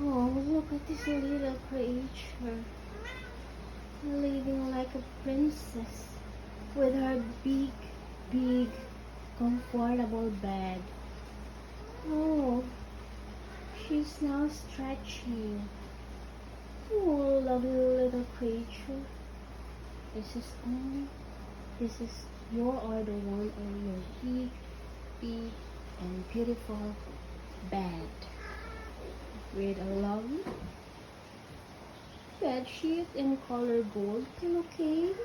Oh, look at this little creature, living like a princess with her big, big, comfortable bed. Oh, she's now stretching. Oh, lovely little creature. This is only, this is your are the one on your big, big, and beautiful bed with a lovely bed sheet in color gold pillowcase.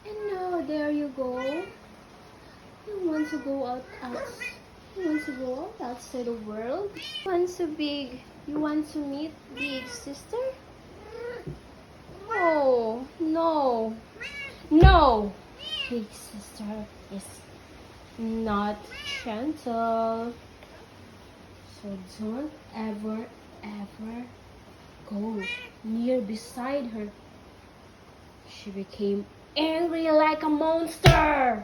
And now there you go. You want to go you want to go out outside the world? You want to meet big sister? Oh, no. No. Big sister is not gentle. So don't ever, ever go near beside her. She became angry like a monster.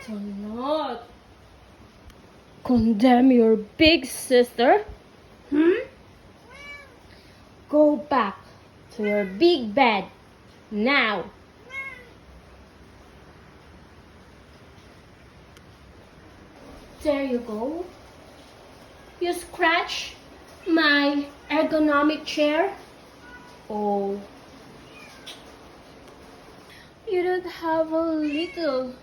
Do not condemn your big sister. Go back to your big bed now. There you go. You scratch my ergonomic chair. Oh, you don't have a little.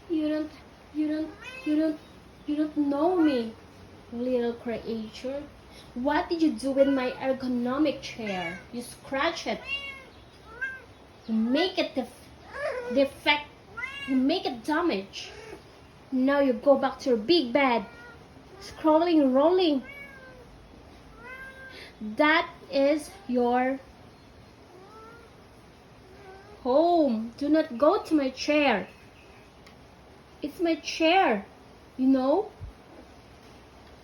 You don't know me, little creature. What did you do with my ergonomic chair? You scratch it. You make it defect. You make it damage. Now you go back to your big bed, scrolling, rolling. That is your home. Do not go to my chair. It's my chair, you know?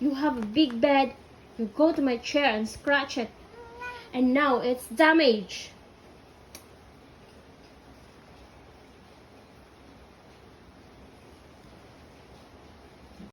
You have a big bed. You go to my chair and scratch it. And now it's damaged.